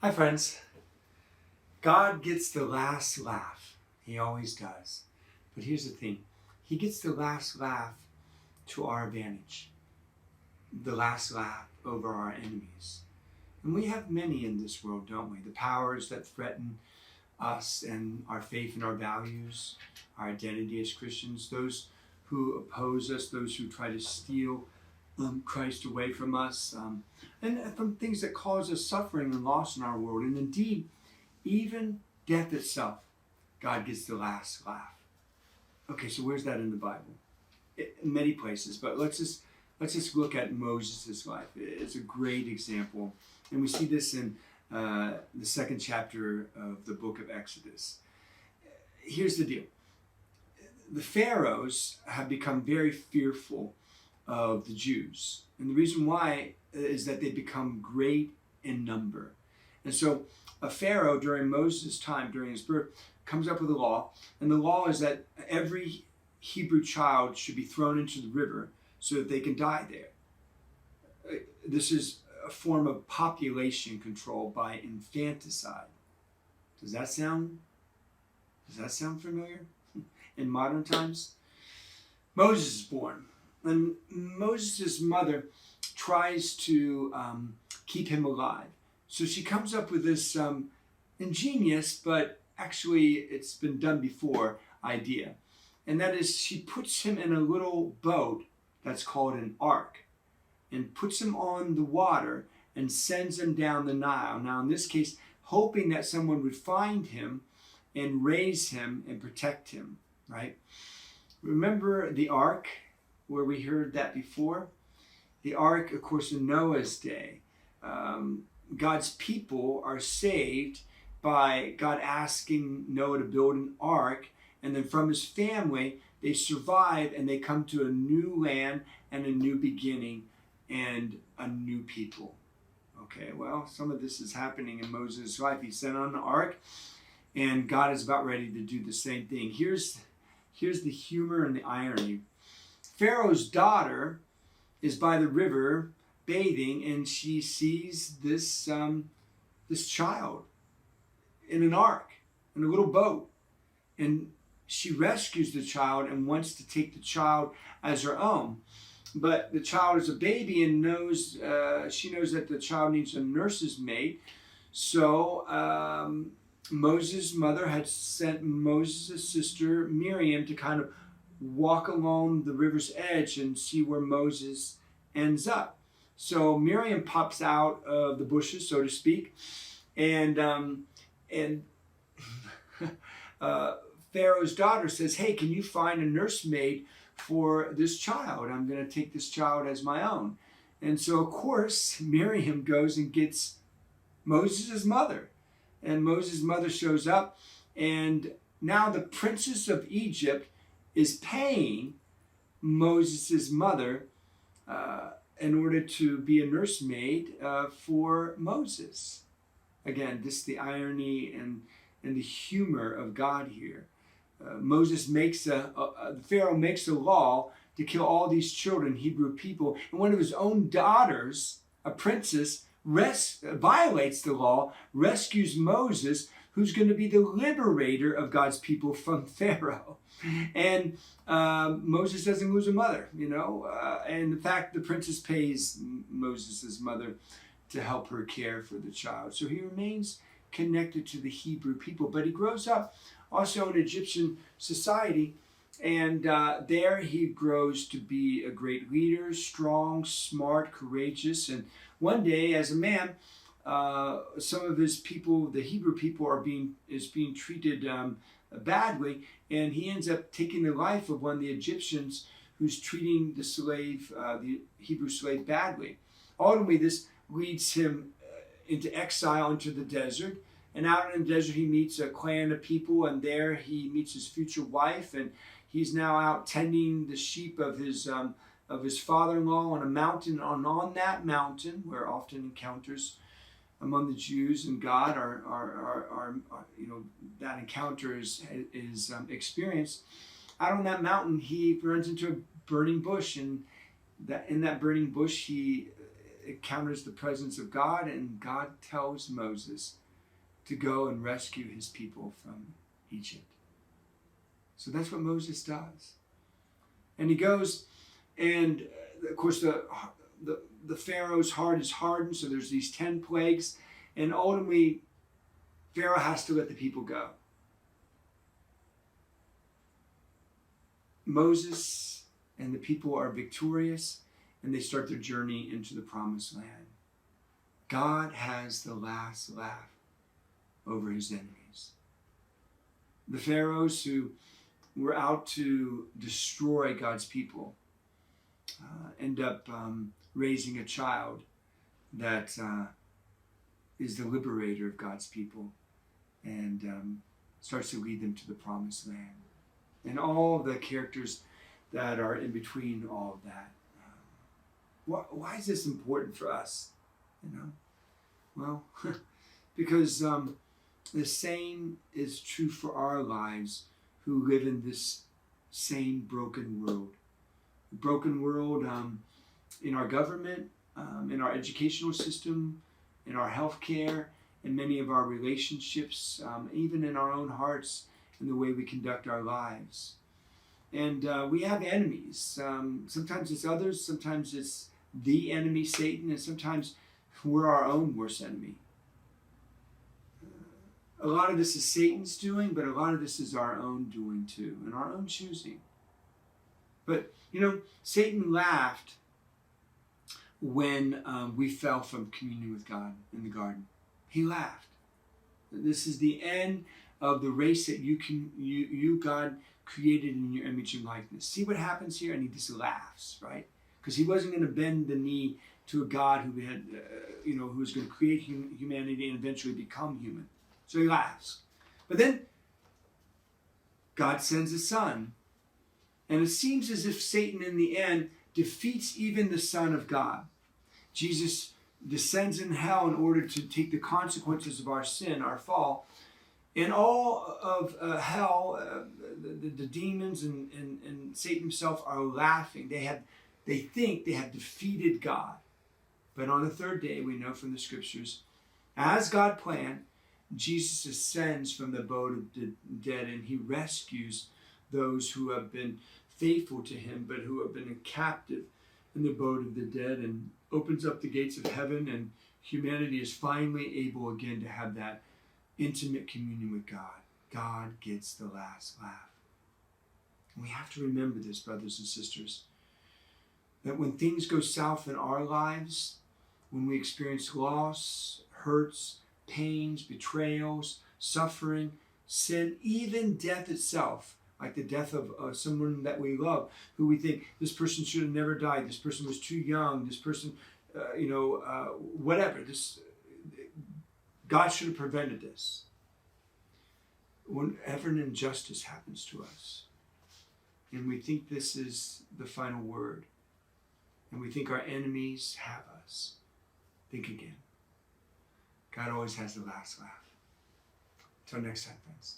Hi, friends. God gets the last laugh. He always does. But here's the thing. He gets the last laugh to our advantage. The last laugh over our enemies. And we have many in this world, don't we? The powers that threaten us and our faith and our values, our identity as Christians, those who oppose us, those who try to steal Christ away from us, and from things that cause us suffering and loss in our world. And indeed, even death itself, God gets the last laugh. Okay, so where's that in the Bible? In many places, but let's just look at Moses' life. It's a great example, and we see this in the second chapter of the book of Exodus. Here's the deal. The Pharaohs have become very fearful of the Jews. And the reason why is that they become great in number. And so a Pharaoh during Moses' time, during his birth, comes up with a law. And the law is that every Hebrew child should be thrown into the river so that they can die there. This is a form of population control by infanticide. Does that sound familiar? In modern times? Moses is born. And Moses' mother tries to keep him alive. So she comes up with this ingenious, but actually it's been done before, idea. And that is she puts him in a little boat that's called an ark and puts him on the water and sends him down the Nile. Now in this case, hoping that someone would find him and raise him and protect him, right? Remember the ark? Where we heard that before. The ark, of course, in Noah's day, God's people are saved by God asking Noah to build an ark, and then from his family, they survive and they come to a new land and a new beginning and a new people. Okay, well, some of this is happening in Moses' life. He's sent on the ark, and God is about ready to do the same thing. Here's the humor and the irony. Pharaoh's daughter is by the river bathing, and she sees this child in an ark, in a little boat. And she rescues the child and wants to take the child as her own. But the child is a baby and she knows that the child needs a nurse's maid. So Moses' mother had sent Moses' sister Miriam to kind of walk along the river's edge and see where Moses ends up. So Miriam pops out of the bushes, so to speak, and Pharaoh's daughter says, "Hey, can you find a nursemaid for this child? I'm going to take this child as my own." And so, of course, Miriam goes and gets Moses' mother, and Moses' mother shows up, and now the princess of Egypt is paying Moses' mother in order to be a nursemaid for Moses. Again, this the irony and the humor of God here. Pharaoh makes a law to kill all these children, Hebrew people, and one of his own daughters, a princess, violates the law, rescues Moses, who's going to be the liberator of God's people from Pharaoh. And Moses doesn't lose a mother, and in fact, the princess pays Moses' mother to help her care for the child. So he remains connected to the Hebrew people, but he grows up also in Egyptian society, and there he grows to be a great leader, strong, smart, courageous, and one day as a man, some of his people, the Hebrew people, is being treated badly, and he ends up taking the life of one of the Egyptians who's treating the Hebrew slave badly. Ultimately, this leads him into exile into the desert, and out in the desert he meets a clan of people, and there he meets his future wife, and he's now out tending the sheep of his father-in-law on a mountain, and on that mountain, where often encounters among the Jews and God are that encounter is experienced. Out on that mountain, he runs into a burning bush, and in that burning bush, he encounters the presence of God, and God tells Moses to go and rescue his people from Egypt. So that's what Moses does. And he goes, and of course the Pharaoh's heart is hardened, so there's these 10 plagues, and ultimately Pharaoh has to let the people go. Moses and the people are victorious, and they start their journey into the promised land. God has the last laugh over his enemies. The Pharaohs who were out to destroy God's people end up raising a child that is the liberator of God's people, and starts to lead them to the promised land. And all the characters that are in between all of that. Why is this important for us? Well, because the same is true for our lives who live in this same broken world. A broken world in our government, in our educational system, in our healthcare, in many of our relationships, even in our own hearts, in the way we conduct our lives. And we have enemies. Sometimes it's others, sometimes it's the enemy, Satan, and sometimes we're our own worst enemy. A lot of this is Satan's doing, but a lot of this is our own doing too, and our own choosing. But, Satan laughed when we fell from communion with God in the garden. He laughed. This is the end of the race that you God, created in your image and likeness. See what happens here? And he just laughs, right? Because he wasn't going to bend the knee to a God who had, who was going to create humanity and eventually become human. So he laughs. But then God sends a son. And it seems as if Satan in the end defeats even the Son of God. Jesus descends in hell in order to take the consequences of our sin, our fall. And all of hell, the demons and Satan himself are laughing. They think they have defeated God. But on the third day, we know from the scriptures, as God planned, Jesus ascends from the abode of the dead, and he rescues those who have been faithful to him, but who have been captive in the abode of the dead, and opens up the gates of heaven, and humanity is finally able again to have that intimate communion with God. God gets the last laugh. And we have to remember this, brothers and sisters, that when things go south in our lives, when we experience loss, hurts, pains, betrayals, suffering, sin, even death itself, like the death of someone that we love, who we think this person should have never died, this person was too young, this person, whatever, God should have prevented this. Whenever an injustice happens to us, and we think this is the final word, and we think our enemies have us, think again. God always has the last laugh. Till next time, friends.